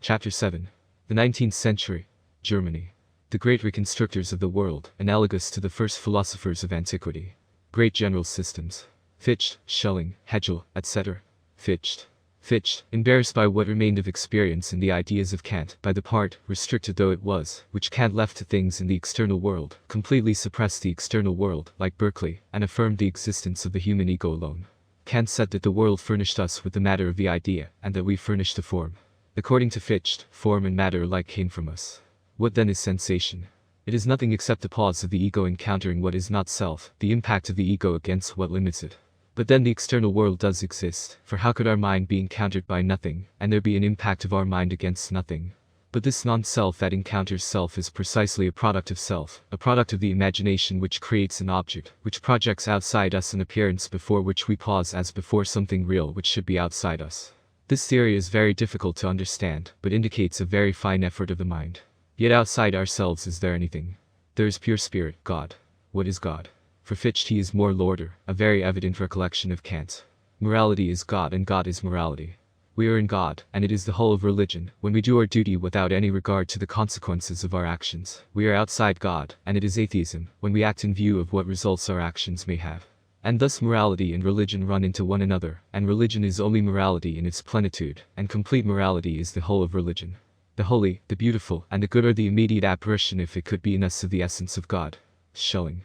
Chapter 7. The 19th century. Germany. The great reconstructors of the world, analogous to the first philosophers of antiquity. Great general systems. Fichte, Schelling, Hegel, etc. Fichte, embarrassed by what remained of experience in the ideas of Kant, by the part, restricted though it was, which Kant left to things in the external world, completely suppressed the external world, like Berkeley, and affirmed the existence of the human ego alone. Kant said that the world furnished us with the matter of the idea, and that we furnished the form. According to Fichte, form and matter alike came from us. What then is sensation? It is nothing except the pause of the ego encountering what is not self, the impact of the ego against what limits it. But then the external world does exist, for how could our mind be encountered by nothing, and there be an impact of our mind against nothing? But this non-self that encounters self is precisely a product of self, a product of the imagination which creates an object, which projects outside us an appearance before which we pause as before something real which should be outside us. This theory is very difficult to understand, but indicates a very fine effort of the mind. Yet outside ourselves is there anything? There is pure spirit, God. What is God? For Fichte he is more Lorder, a very evident recollection of Kant. Morality is God and God is morality. We are in God, and it is the whole of religion, when we do our duty without any regard to the consequences of our actions. We are outside God, and it is atheism, when we act in view of what results our actions may have. And thus morality and religion run into one another, and religion is only morality in its plenitude, and complete morality is the whole of religion. The holy, the beautiful, and the good are the immediate apparition if it could be in us of the essence of God. Schelling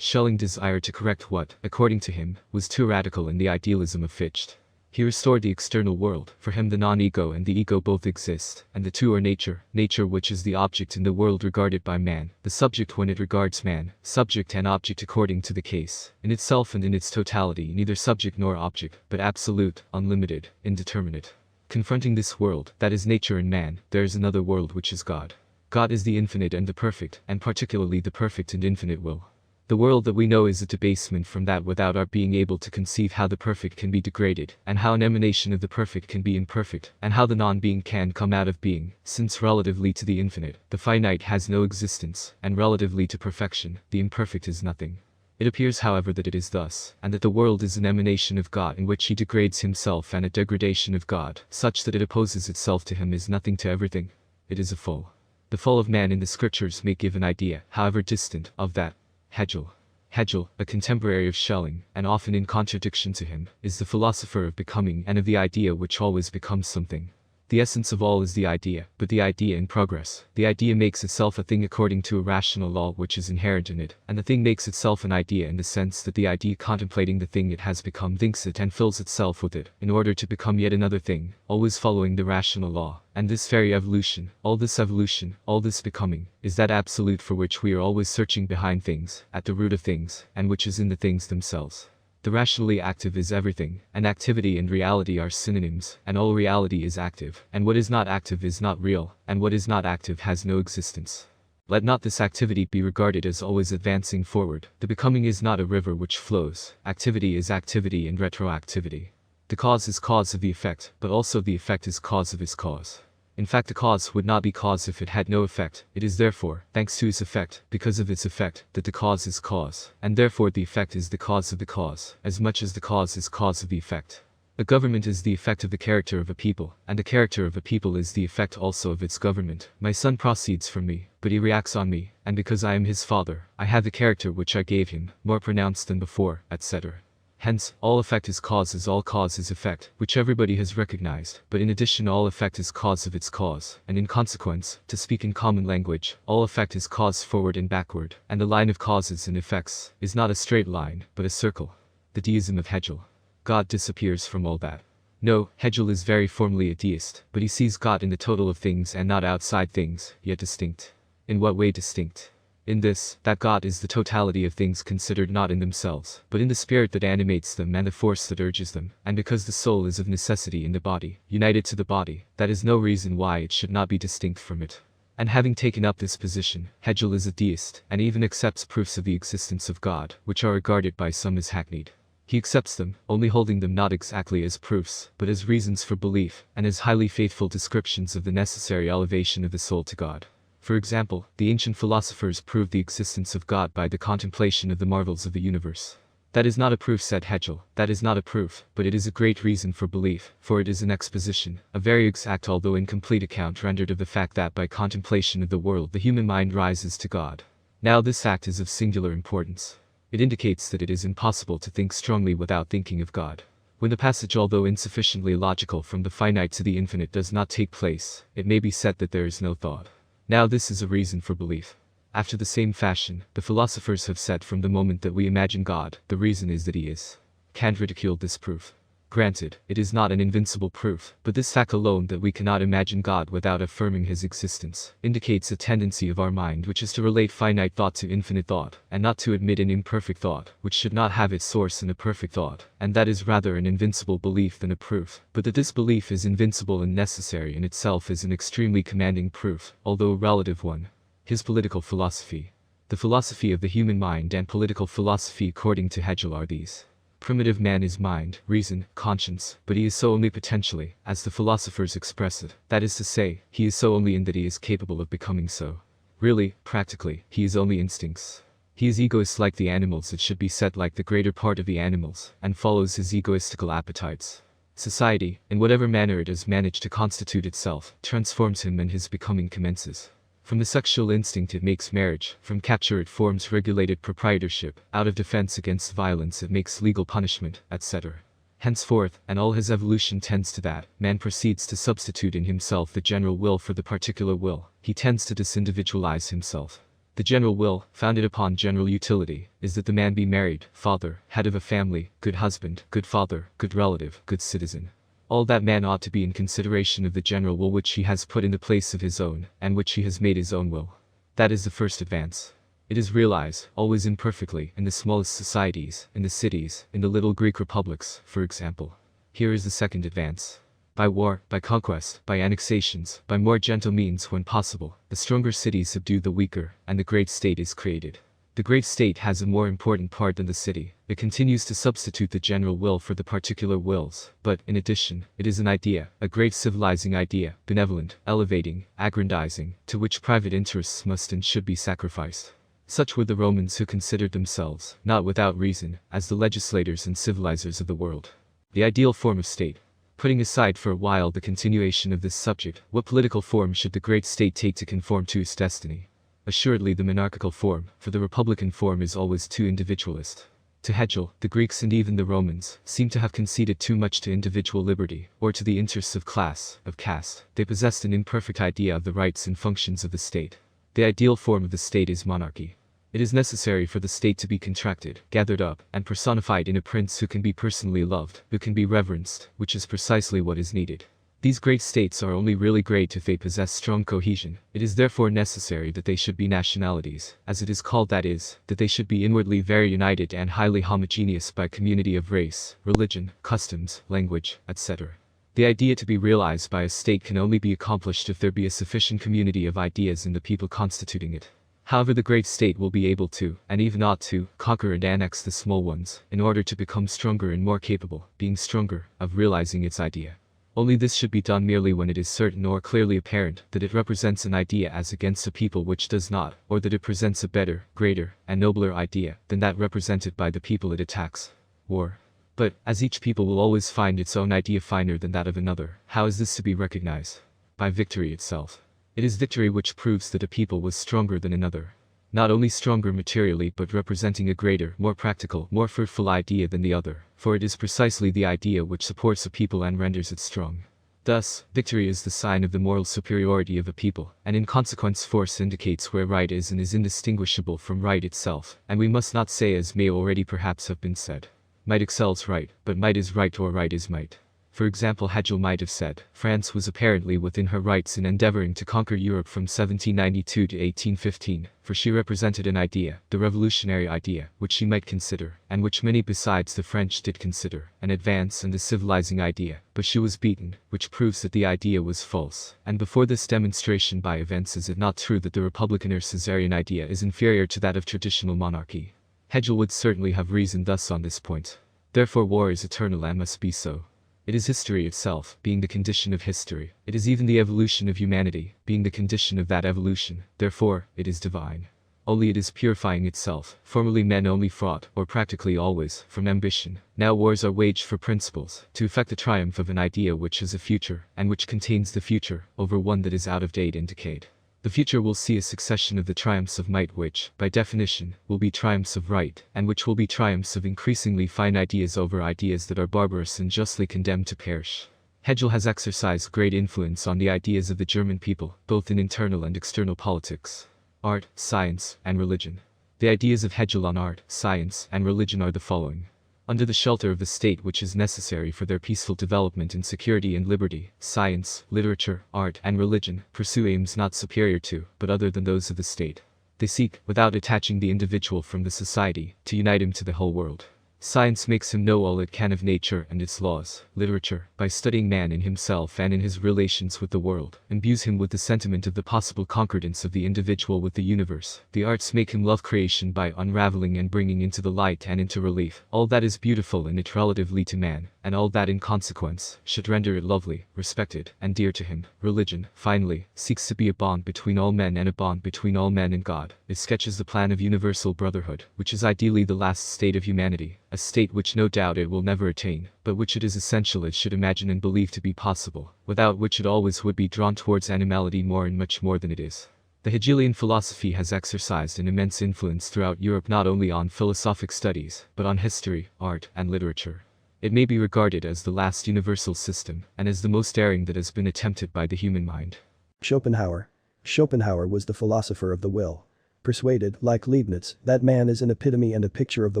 desired to correct what, according to him, was too radical in the idealism of Fichte. He restored the external world. For him the non-ego and the ego both exist, and the two are nature which is the object in the world regarded by man, the subject when it regards man, subject and object according to the case, in itself and in its totality neither subject nor object, but absolute, unlimited, indeterminate. Confronting this world, that is nature and man, there is another world which is God. God is the infinite and the perfect, and particularly the perfect and infinite will. The world that we know is a debasement from that without our being able to conceive how the perfect can be degraded, and how an emanation of the perfect can be imperfect, and how the non-being can come out of being, since relatively to the infinite, the finite has no existence, and relatively to perfection, the imperfect is nothing. It appears however that it is thus, and that the world is an emanation of God in which he degrades himself and a degradation of God, such that it opposes itself to him is nothing to everything. It is a fall. The fall of man in the scriptures may give an idea, however distant, of that. Hegel, a contemporary of Schelling, and often in contradiction to him, is the philosopher of becoming and of the idea which always becomes something. The essence of all is the idea, but the idea in progress. The idea makes itself a thing according to a rational law which is inherent in it, and the thing makes itself an idea in the sense that the idea contemplating the thing it has become thinks it and fills itself with it, in order to become yet another thing, always following the rational law. And this very evolution, all this becoming, is that absolute for which we are always searching behind things, at the root of things, and which is in the things themselves. The rationally active is everything, and activity and reality are synonyms, and all reality is active, and what is not active is not real, and what is not active has no existence. Let not this activity be regarded as always advancing forward. The becoming is not a river which flows. Activity is activity and retroactivity. The cause is cause of the effect, but also the effect is cause of its cause. In fact the cause would not be cause if it had no effect. It is therefore, thanks to its effect, because of its effect, that the cause is cause, and therefore the effect is the cause of the cause, as much as the cause is cause of the effect. A government is the effect of the character of a people, and the character of a people is the effect also of its government. My son proceeds from me, but he reacts on me, and because I am his father, I have the character which I gave him, more pronounced than before, etc. Hence, all effect is cause as all cause is effect, which everybody has recognized, but in addition all effect is cause of its cause, and in consequence, to speak in common language, all effect is cause forward and backward, and the line of causes and effects is not a straight line, but a circle. The deism of Hegel. God disappears from all that. No, Hegel is very formally a deist, but he sees God in the total of things and not outside things, yet distinct. In what way distinct? In this, that God is the totality of things considered not in themselves, but in the spirit that animates them and the force that urges them, and because the soul is of necessity in the body, united to the body, that is no reason why it should not be distinct from it. And having taken up this position, Hegel is a deist, and even accepts proofs of the existence of God, which are regarded by some as hackneyed. He accepts them, only holding them not exactly as proofs, but as reasons for belief, and as highly faithful descriptions of the necessary elevation of the soul to God. For example, the ancient philosophers proved the existence of God by the contemplation of the marvels of the universe. That is not a proof, said Hegel, that is not a proof, but it is a great reason for belief, for it is an exposition, a very exact although incomplete account rendered of the fact that by contemplation of the world the human mind rises to God. Now this fact is of singular importance. It indicates that it is impossible to think strongly without thinking of God. When the passage, although insufficiently logical from the finite to the infinite, does not take place, it may be said that there is no thought. Now this is a reason for belief. After the same fashion, the philosophers have said from the moment that we imagine God, the reason is that he is. Kant ridiculed this proof. Granted, it is not an invincible proof, but this fact alone that we cannot imagine God without affirming his existence, indicates a tendency of our mind which is to relate finite thought to infinite thought, and not to admit an imperfect thought, which should not have its source in a perfect thought, and that is rather an invincible belief than a proof, but that this belief is invincible and necessary in itself is an extremely commanding proof, although a relative one. His political philosophy. The philosophy of the human mind and political philosophy according to Hegel are these. Primitive man is mind, reason, conscience, but he is so only potentially, as the philosophers express it, that is to say, he is so only in that he is capable of becoming so. Really, practically, he is only instincts. He is egoist like the animals, it should be said like the greater part of the animals, and follows his egoistical appetites. Society, in whatever manner it has managed to constitute itself, transforms him and his becoming commences. From the sexual instinct it makes marriage, from capture it forms regulated proprietorship, out of defense against violence it makes legal punishment, etc. Henceforth, and all his evolution tends to that, man proceeds to substitute in himself the general will for the particular will, he tends to disindividualize himself. The general will, founded upon general utility, is that the man be married, father, head of a family, good husband, good father, good relative, good citizen. All that man ought to be in consideration of the general will which he has put in the place of his own, and which he has made his own will. That is the first advance. It is realized, always imperfectly, in the smallest societies, in the cities, in the little Greek republics, for example. Here is the second advance. By war, by conquest, by annexations, by more gentle means when possible, the stronger cities subdue the weaker, and the great state is created. The great state has a more important part than the city. It continues to substitute the general will for the particular wills, but, in addition, it is an idea, a great civilizing idea, benevolent, elevating, aggrandizing, to which private interests must and should be sacrificed. Such were the Romans who considered themselves, not without reason, as the legislators and civilizers of the world. The ideal form of state. Putting aside for a while the continuation of this subject, what political form should the great state take to conform to its destiny? Assuredly the monarchical form, for the republican form is always too individualist. To Hegel, the Greeks and even the Romans seem to have conceded too much to individual liberty, or to the interests of class, of caste. They possessed an imperfect idea of the rights and functions of the state. The ideal form of the state is monarchy. It is necessary for the state to be contracted, gathered up, and personified in a prince who can be personally loved, who can be reverenced, which is precisely what is needed. These great states are only really great if they possess strong cohesion. It is therefore necessary that they should be nationalities, as it is called, that is, that they should be inwardly very united and highly homogeneous by community of race, religion, customs, language, etc. The idea to be realized by a state can only be accomplished if there be a sufficient community of ideas in the people constituting it. However, the great state will be able to, and even ought to, conquer and annex the small ones, in order to become stronger and more capable, being stronger, of realizing its idea. Only this should be done merely when it is certain or clearly apparent that it represents an idea as against a people which does not, or that it presents a better, greater, and nobler idea than that represented by the people it attacks. War. But, as each people will always find its own idea finer than that of another, how is this to be recognized? By victory itself. It is victory which proves that a people was stronger than another. Not only stronger materially but representing a greater, more practical, more fruitful idea than the other, for it is precisely the idea which supports a people and renders it strong. Thus, victory is the sign of the moral superiority of a people, and in consequence force indicates where right is and is indistinguishable from right itself, and we must not say, as may already perhaps have been said, might excels right, but might is right or right is might. For example, Hegel might have said, France was apparently within her rights in endeavoring to conquer Europe from 1792 to 1815, for she represented an idea, the revolutionary idea, which she might consider, and which many besides the French did consider, an advance and a civilizing idea, but she was beaten, which proves that the idea was false. And before this demonstration by events, is it not true that the republican or Caesarian idea is inferior to that of traditional monarchy? Hegel would certainly have reasoned thus on this point. Therefore war is eternal and must be so. It is history itself, being the condition of history. It is even the evolution of humanity, being the condition of that evolution. Therefore, it is divine. only it is purifying itself. Formerly men only fought, or practically always, from ambition. Now wars are waged for principles, to effect the triumph of an idea which has a future, and which contains the future, over one that is out of date and decayed. The future will see a succession of the triumphs of might which, by definition, will be triumphs of right, and which will be triumphs of increasingly fine ideas over ideas that are barbarous and justly condemned to perish. Hegel has exercised great influence on the ideas of the German people, both in internal and external politics, art, science, and religion. The ideas of Hegel on art, science, and religion are the following. Under the shelter of the state which is necessary for their peaceful development in security and liberty, science, literature, art, and religion pursue aims not superior to, but other than those of the state. They seek, without attaching the individual from the society, to unite him to the whole world. Science makes him know all it can of nature and its laws. Literature, by studying man in himself and in his relations with the world, imbues him with the sentiment of the possible concordance of the individual with the universe. The arts make him love creation by unraveling and bringing into the light and into relief all that is beautiful in it relatively to man, and all that in consequence should render it lovely, respected, and dear to him. Religion, finally, seeks to be a bond between all men and a bond between all men and God. It sketches the plan of universal brotherhood, which is ideally the last state of humanity, a state which no doubt it will never attain, but which it is essential it should imagine and believe to be possible, without which it always would be drawn towards animality more and much more than it is. The Hegelian philosophy has exercised an immense influence throughout Europe not only on philosophic studies, but on history, art, and literature. It may be regarded as the last universal system, and as the most daring that has been attempted by the human mind. Schopenhauer. Schopenhauer was the philosopher of the will. Persuaded, like Leibniz, that man is an epitome and a picture of the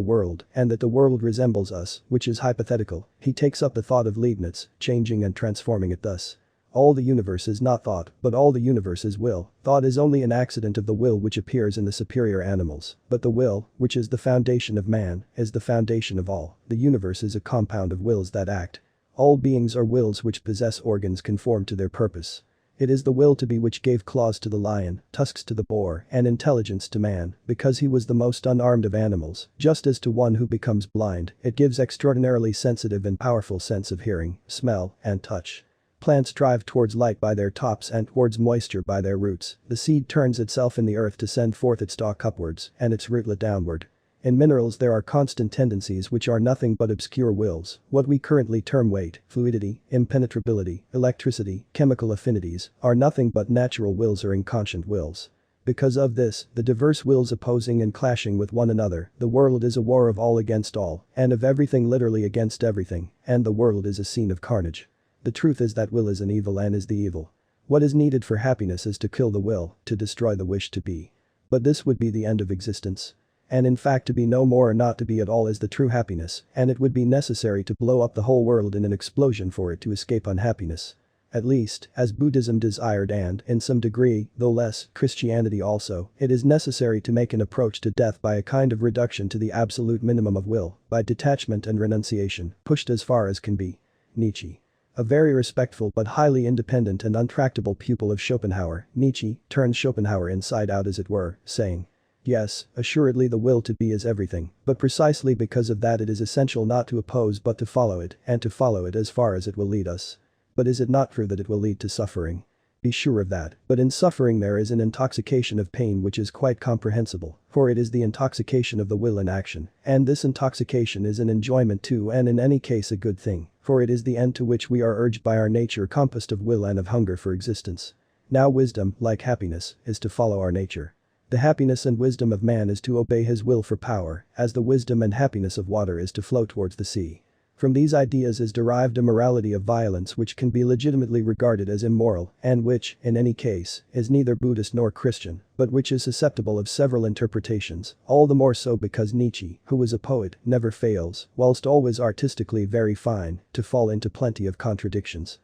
world, and that the world resembles us, which is hypothetical, he takes up the thought of Leibniz, changing and transforming it thus. All the universe is not thought, but all the universe is will. Thought is only an accident of the will which appears in the superior animals, but the will, which is the foundation of man, is the foundation of all. The universe is a compound of wills that act. All beings are wills which possess organs conformed to their purpose. It is the will to be which gave claws to the lion, tusks to the boar, and intelligence to man, because he was the most unarmed of animals. Just as to one who becomes blind, it gives extraordinarily sensitive and powerful sense of hearing, smell, and touch. Plants drive towards light by their tops and towards moisture by their roots. The seed turns itself in the earth to send forth its stalk upwards, and its rootlet downward. In minerals there are constant tendencies which are nothing but obscure wills. What we currently term weight, fluidity, impenetrability, electricity, chemical affinities, are nothing but natural wills or inconscient wills. Because of this, the diverse wills opposing and clashing with one another, the world is a war of all against all, and of everything literally against everything, and the world is a scene of carnage. The truth is that will is an evil and is the evil. What is needed for happiness is to kill the will, to destroy the wish to be. But this would be the end of existence. And in fact to be no more or not to be at all is the true happiness, and it would be necessary to blow up the whole world in an explosion for it to escape unhappiness. At least, as Buddhism desired and, in some degree, though less, Christianity also, it is necessary to make an approach to death by a kind of reduction to the absolute minimum of will, by detachment and renunciation, pushed as far as can be. Nietzsche. A very respectful but highly independent and untractable pupil of Schopenhauer, Nietzsche turns Schopenhauer inside out as it were, saying, yes, assuredly the will to be is everything, but precisely because of that it is essential not to oppose but to follow it, and to follow it as far as it will lead us. But is it not true that it will lead to suffering? Be sure of that, but in suffering there is an intoxication of pain which is quite comprehensible, for it is the intoxication of the will in action, and this intoxication is an enjoyment too and in any case a good thing, for it is the end to which we are urged by our nature compassed of will and of hunger for existence. Now wisdom, like happiness, is to follow our nature. The happiness and wisdom of man is to obey his will for power, as the wisdom and happiness of water is to flow towards the sea. From these ideas is derived a morality of violence which can be legitimately regarded as immoral, and which, in any case, is neither Buddhist nor Christian, but which is susceptible of several interpretations, all the more so because Nietzsche, who was a poet, never fails, whilst always artistically very fine, to fall into plenty of contradictions.